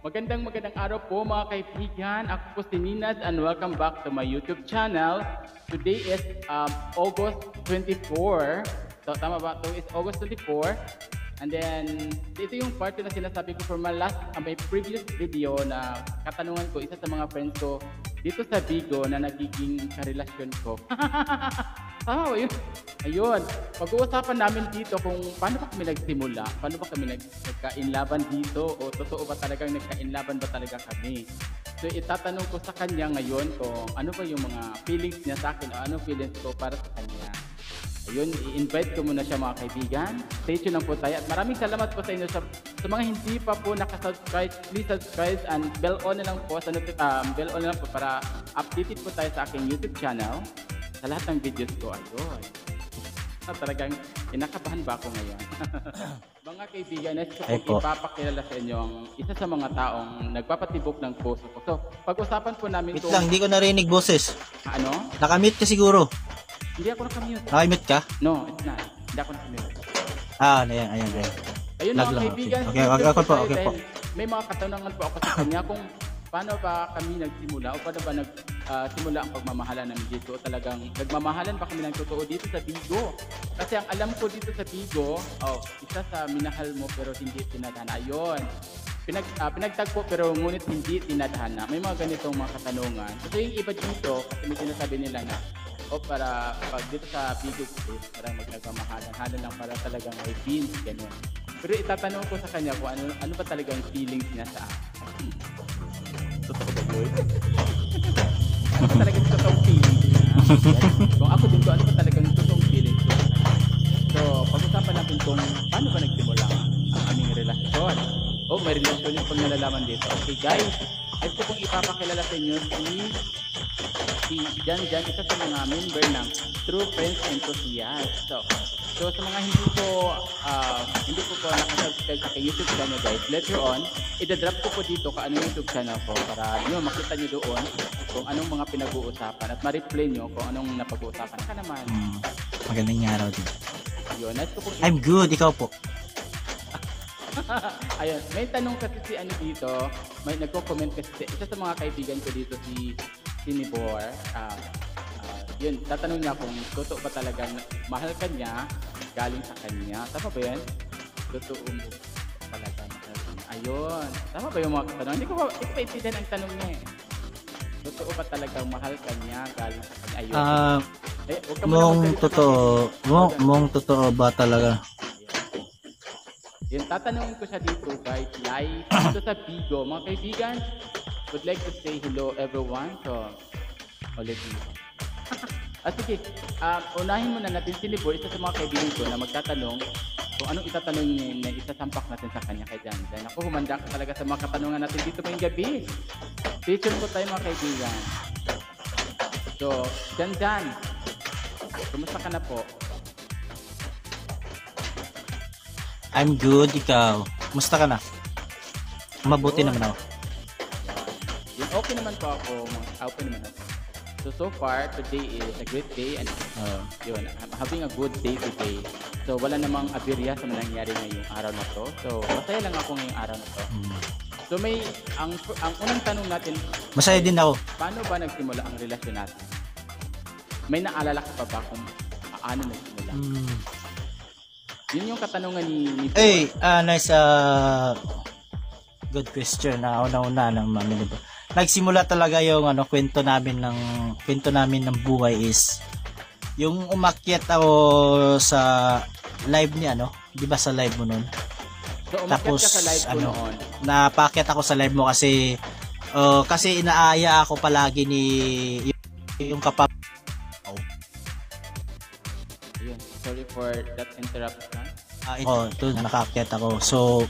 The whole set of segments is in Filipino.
Magandang araw po mga kaibigan. Ako po si Ninas and welcome back to my YouTube channel. Today is August 24. So tama ba? Ito is August 24. And then ito yung part na sinasabi ko for my my previous video na katanungan ko isa sa mga friends ko dito sa Bigo na nagiging karelasyon ko. Tama ba yun? Ayun. Pag-uusapan namin dito kung paano ba kami nagsimula, paano ba kami nagka-inlaban dito, o totoo ba talagang nagka-inlaban ba talaga kami. So itatanong ko sa kanya ngayon kung ano ba yung mga feelings niya sa akin o ano feelings ko para sa kanya. Ayun, i-invite ko muna siya mga kaibigan. Stay tuned lang po tayo. At maraming salamat po sa inyo sa mga hindi pa po nakasubscribe. Please subscribe and bell on na lang po bell on na lang po para updated po tayo sa aking YouTube channel sa lahat ng videos ko. Ayun. Talagang kinakabahan ba ako ngayon? Mga kaibigan, gusto kong ipapakilala sa inyo ang isa sa mga taong nagpapatibok ng puso ko. So, pag-usapan po namin Wait lang, hindi ko narinig boses. Ano? Nakamute ka siguro. Hindi ako nakamute. Nakamute ka? No, it's not. Hindi ako nakamute. Ayan. Ayun mga kaibigan. Okay po. May mga katanungan po ako sa kanya kung paano ba kami nagsimula o paano ba nagsimula ang pagmamahalan namin dito. Talagang nagmamahalan ba kami ng totoo dito sa Bigo? Kasi ang alam ko dito sa Bigo, isa sa minahal mo pero hindi tinadhana. Ayun. Pinagtagpo pero ngunit hindi tinadhana. May mga ganitong mga katanungan. So yung iba dito, kasi may sinasabi nila na para pag dito sa Bigo para nagmamahalan lang para talagang may feelings, ganyan. Pero itatanong ko sa kanya kung ano ba talagang feelings niya sa akin. Totoo ba yun? Ano ba talagang totoong feelings niya? Kung ako din ko, ano ba talagang totoong feelings ko? So, pag-usapan natin kung paano ba nagsimula ang aming relasyon. May relasyon yung pag nalalaman dito. Okay guys, ito kong ipapakilala sa inyo si Jan, isa sa mga member ng True Friends Enthusiast. So sa mga hindi po nakasubscribe sa aking YouTube channel guys, later on, i-drop ko po dito kung anong YouTube channel ko para makita nyo doon kung anong mga pinag-uusapan at ma-replay nyo kung anong napag-uusapan. Ka naman. Magandang araw din. Ayun, I'm good, ikaw po. Ayun, may tanong kasi si dito, may nagko-comment kasi isa sa mga kaibigan ko dito si Nibor. Yun, tatanong niya kung totoo ba talagang mahal ka niya galing sa kanya. Tama ba yan? Totoo mo talaga mahal ka niya. Ayun. Tama ba yung mga katanong? Hindi ko intindihan ang tanong niya eh. Totoo ba talagang mahal ka niya galing sa kanya? Ayun. Mong totoo ba talaga? Yung tatanungin ko siya dito guys, live dito sa Bigo. Mga kaibigan, would like to say hello everyone. So, ulit dito. Sige, unahin muna natin si Libor, isa sa mga kaibigan ko na magtatanong kung anong itatanong na isasampak natin sa kanya kay Jan. Then ako, humanda ka talaga sa mga katanungan natin dito ngayong gabi. Teacher po tayo mga kaibigan. So, Jan, kumusta ka na po? I'm good, ikaw. Kumusta ka na? Mabuti naman ako. Okay naman po ako. Okay naman ako. So far, today is a great day and yun, I'm having a good day today. So wala namang aberya sa nangyari ngayong araw na to. So masaya lang ako ngayong araw na to. So ang unang tanong natin, masaya din ako. Paano ba nagsimula ang relasyon natin? May naalala ka pa ba kung paano nagsimula? Yun yung katanungan ni nice good question na una ng mami nito. Nagsimula talaga yung kwento namin ng buhay is yung umakyat ako sa live ni 'di ba sa live mo noon? So umakyat ka sa live ko noon. Napakyat ako sa live mo kasi inaaya ako palagi ni yung kapap. Ayun, sorry for that interruption. Nakakyat ako. So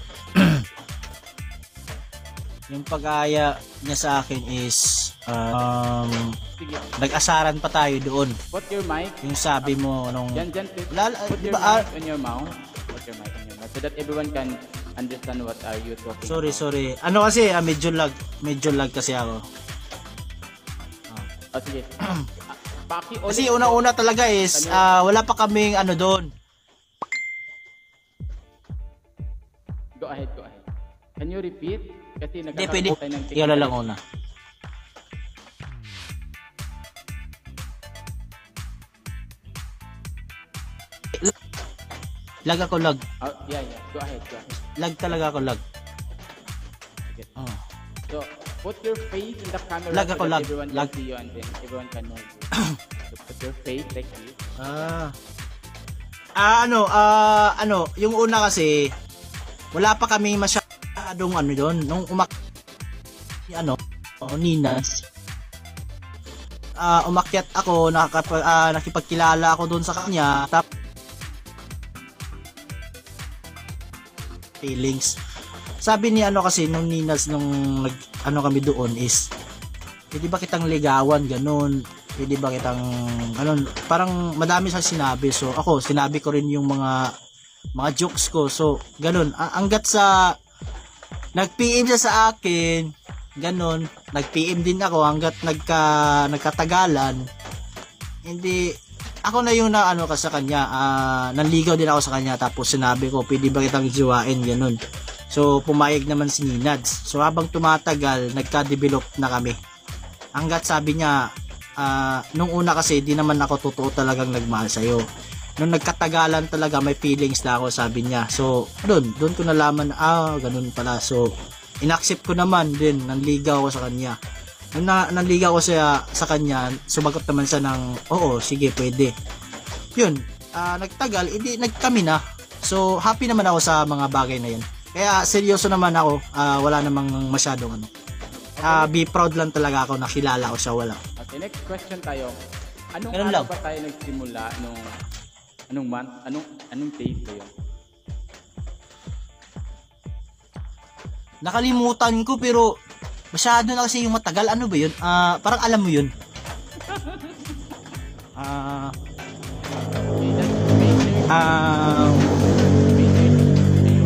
yung pag-aaya niya sa akin is nag-asaran pa tayo doon. Put your mic. Yung sabi mo nung Jan, please. Put your mic on your mouth. Put your mic on your mouth so that everyone can understand what are you talking about. Sorry. Kasi medyo lag kasi ako. Sige. Kasi una-una talaga is wala pa kaming doon. Go ahead. Can you repeat? Kasi Hindi, pwede. nagkakaroon tayo ng Ikaw na lang una. Lag ako, lag. Oh, yeah. Go ahead. Lag talaga ako, lag. Okay. Oh. So, put your face in the camera Lag so ako, that lag. everyone Lag. can see you and then everyone can know you. So, put your face like this. Yung una kasi, wala pa kami masyadong ano yun, nung Ninas. Umakyat ako, nakipagkilala ako doon sa kanya, feelings. Sabi ni kasi nung Ninas nung kami doon is, pwede ba kitang ligawan, ganun. Pwede ba kitang parang madami sa sinabi. So ako, sinabi ko rin yung mga jokes ko. So ganun, hanggat sa nag-PM siya sa akin, ganun, nag-PM din ako hanggat nagkatagalan. Hindi ako na yung ka sa kanya, nanligaw din ako sa kanya, tapos sinabi ko, pwede ba kitang jiwain, ganun. So pumayag naman si Ninads. So habang tumatagal, nagka-develop na kami. Hanggat sabi niya, nung una kasi di naman ako totoo talagang nagmahal sa'yo. Nung nagkatagalan talaga, may feelings na ako, sabi niya. So doon ko nalaman, ganun pala. So inaccept ko naman din, nanligaw ako sa kanya. Nung nanligaw ko sa kanya, sumagot naman siya ng, oo, sige, pwede. Yun, nagtagal, nagkami na. So happy naman ako sa mga bagay na yun. Kaya seryoso naman ako, wala namang masyadong be proud lang talaga ako, nakilala ko siya, wala. Okay, next question tayo. Anong Ganun araw lang. ba tayo nagsimula anong month? Anong date ba yun? Nakalimutan ko, pero masyado na kasi yung matagal. Ano ba yun? Parang alam mo yun.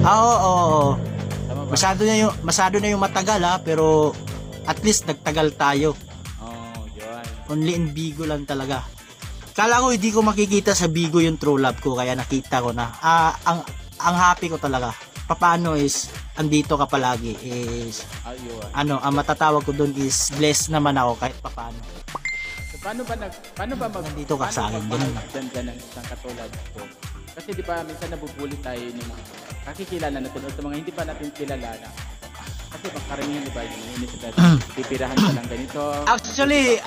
Oo. Tama ba? Masyado na yung matagal, pero at least nagtagal tayo. Oh, yun. Only in Bigo lang talaga. Kala ko hindi ko makikita sa Bigo yung true love ko, kaya nakita ko na. Ang happy ko talaga. Paano is andito ka palagi is Ayun. ang matatawag ko doon is blessed naman ako kahit paano. So, paano ba Nandito ka sa akin, ganun. Ganda ng isang katulad ko. Kasi di ba minsan nabubuli tayo ng mga kakikilala natin o sa mga hindi pa natin kilala na. Kasi karamihan di ba yung inisip natin, pipirahan ka lang ganito. Actually,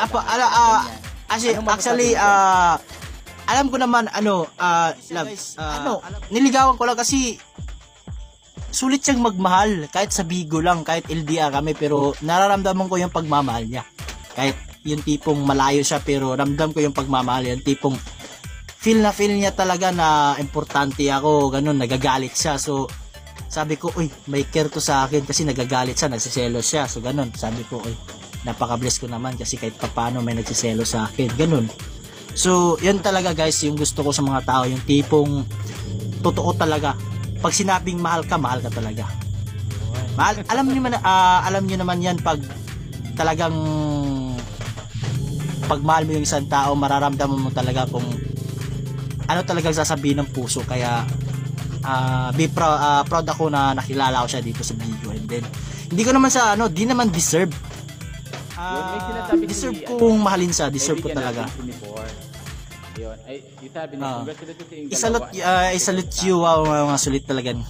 alam ko naman love, niligawan ko lang kasi sulit siyang magmahal kahit sa Bigo lang, kahit LDR kami, pero nararamdaman ko yung pagmamahal niya. Kahit yung tipong malayo siya, pero ramdam ko yung pagmamahal, yung tipong feel niya talaga na importante ako, ganun, nagagalit siya. So sabi ko, uy, may care to sa akin kasi nagagalit siya, nagsiselos siya. So ganun, sabi ko, uy, napaka-bless ko naman kasi kahit papano may nagsiselos sa akin, ganun. So yun talaga guys, yung gusto ko sa mga tao, yung tipong totoo talaga. Pag sinabing mahal ka talaga. Alam niyo naman yan, pag talagang pagmahal mo yung isang tao, mararamdaman mo talaga kung ano talagang sasabihin ng puso. Kaya proud ako na nakilala ko siya dito sa Bigo. And then hindi ko naman di naman deserve. May sinasabi Deserve si, kong mahalin siya, deserve ko talaga. Yun. Ay, sabi niya, congratulations sa inyong Isalute you, mga sulit talaga. Yun.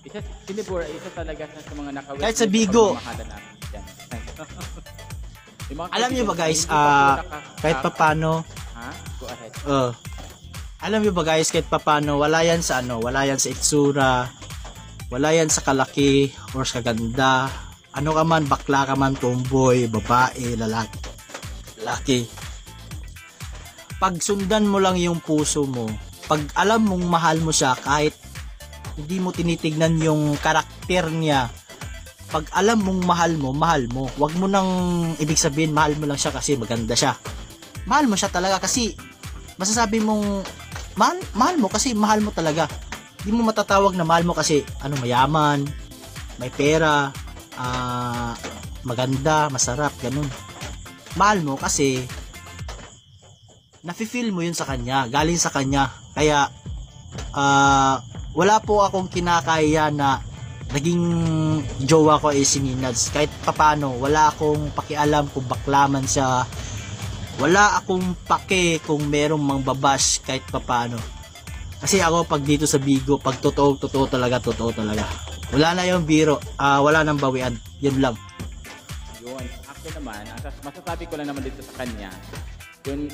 Isa talaga sa mga nakawit. Kahit sa Bigo. Alam niyo ba guys, kahit papano, Go ahead. alam niyo ba guys, kahit papano, wala yan sa itsura, wala yan sa kalaki or sa ganda. Ano ka man, bakla ka man, tomboy, babae, lalaki. Pag sundan mo lang yung puso mo, pag alam mong mahal mo siya, kahit hindi mo tinitignan yung karakter niya, pag alam mong mahal mo. Wag mo nang ibig sabihin mahal mo lang siya kasi maganda siya. Mahal mo siya talaga kasi masasabi mong mahal mo kasi mahal mo talaga. Hindi mo matatawag na mahal mo kasi mayaman, may pera, maganda, masarap, ganun. Mahal mo kasi nafe-feel mo yun sa kanya, galing sa kanya. Kaya wala po akong kinakaya na naging jowa ko is si Ninads. Kahit papano, wala akong pakialam kung baklaman siya. Wala akong pake kung merong mangbabash kahit papano. Kasi ako pag dito sa Bigo, pag totoo talaga. Wala na yung biro, wala nang bawian. Yun lang. Yun. Actually naman, masasabi ko lang naman dito sa kanya, yung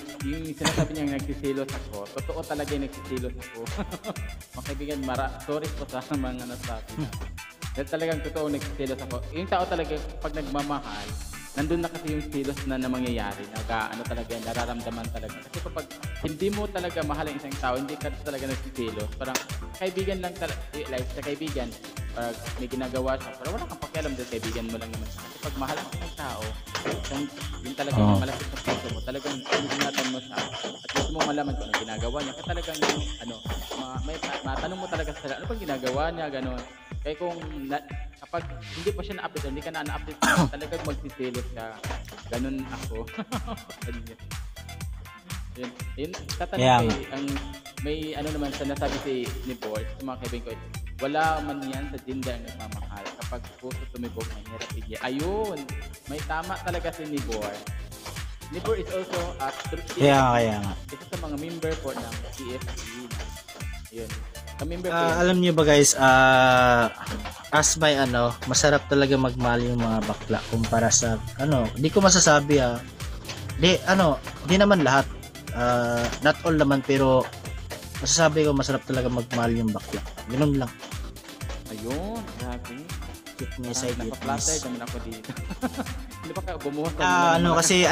sinasabi niya nagsisilos ako, totoo talaga yung nagsisilos ako. Mga kaibigan, sorry po sa mga nasabi na. Dahil talagang totoo nagsisilos ako. Yung tao talaga, pag nagmamahal, nandun na kasi yung silos na mangyayari. Talaga, nararamdaman talaga. Kasi kapag hindi mo talaga mahal ang isang tao, hindi ka talaga nagsisilos. Parang kaibigan lang talaga, like sa kaibigan, pag may ginagawa siya, pero wala kang pakialam dahil kaibigan mo lang naman siya. Kasi pag mahal ang isang tao, yun talaga yung malapit sa puso mo, talagang sinigatan mo siya. At gusto mong malaman kung ano ginagawa niya. Kaya talagang may matanong mo talaga sa ano pang ginagawa niya, gano'n. Kaya kung kapag hindi pa siya na-update, hindi ka na-update, talagang magsisilos ka. Ganun ako. yun, tatanong may ano naman sa nasabi si Nibor, sa mga kaibigan ko, wala man yan sa gender ang nagmamahal. Kapag puso tumibok, mahirap igyan. Ayun, may tama talaga si Nibor. Nibor is also kaya nga. Isa sa mga member po ng CFP. Ayun. Alam niyo ba guys, as by masarap talaga magmahal yung mga bakla kumpara sa di ko masasabi di naman lahat, not all naman, pero masasabi ko masarap talaga magmahal yung bakla. Ganun lang. Ayun, grabe. Cuteness ay cuteness. Naman ako dito. Hindi ba ka bumuhos? Kasi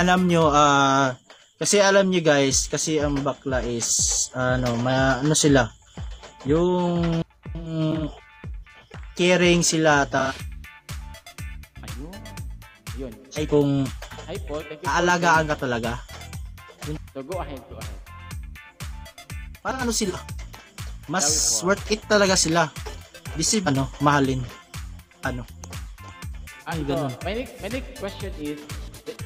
alam niyo guys, kasi ang bakla is sila yung caring sila Ayun. Ay kung Hi Paul, thank you. Aalagaan ka talaga. So go ahead. Parang sila. Mas worth it talaga sila. This is mahalin. Ganun. My next question is,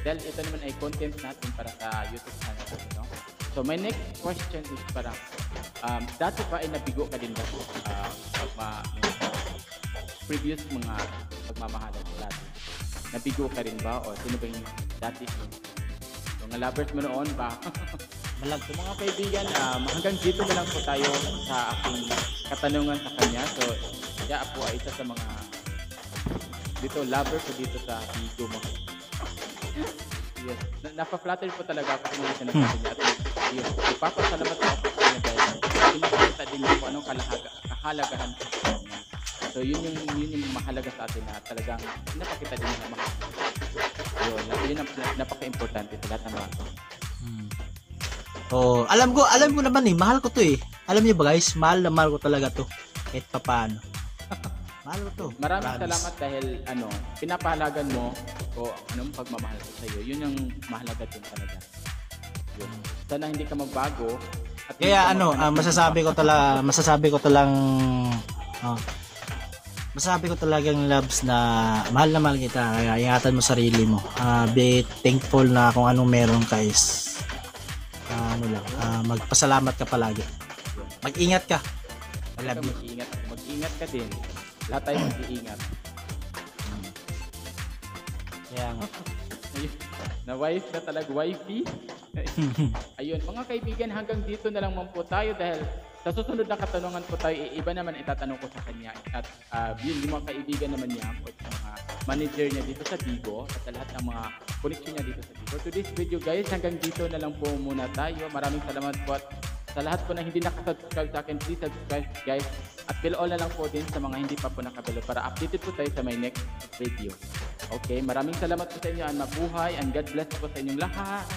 dahil ito naman ay content natin para sa YouTube channel, no? So my next question is parang dati pa ay nabigo ka din ba previous mga pagmamahalan dati? Nabigo ka rin ba o sino ba yung dati mga lovers mo noon ba? So mga kaibigan, hanggang dito na lang po tayo sa aking katanungan sa kanya. So siya po ay isa sa mga lover ko dito sa Bigo mo. Yes. Napaflatter po talaga ako kung ano siya nagsasabi niya. At yun, ipapasalamat po ako sa kanya dahil pinakita din niya kung anong kahalagahan po sa kanya. So yun yung mahalaga sa atin na talagang napakita din niya mga yun ang napaka-importante sa lahat ng mga alam ko naman mahal ko to alam niyo ba guys, mahal ko talaga to kahit papaano. Mahal ko to. Maraming salamat dahil pinapahalagan mo o anong pagmamahal ko sa iyo. Yun yung mahalaga din talaga. Yun. Sana hindi ka magbago. At kaya masasabi ko talagang loves na mahal kita. Kaya ingatan mo sarili mo. Be thankful na kung anong meron ka is magpasalamat ka palagi. Mag-ingat ka. I love you. Mag-ingat ka din. Lahat tayo mag-iingat. Kaya nga. Na-wife na talaga, wifey. Ayun, mga kaibigan, hanggang dito na lang man po tayo dahil sa susunod na katanungan po tayo, iba naman itatanong ko sa kanya. At yun, yung mga kaibigan naman niya at mga manager niya dito sa Bigo at sa lahat ng mga connection niya dito sa Bigo. So this video guys, hanggang dito na lang po muna tayo. Maraming salamat po at sa lahat po na hindi nakasubscribe sa akin, please subscribe guys. At bell all na lang po din sa mga hindi pa po nakabelo para updated po tayo sa my next video. Okay, maraming salamat po sa inyo and mabuhay and God bless po sa inyong lahat.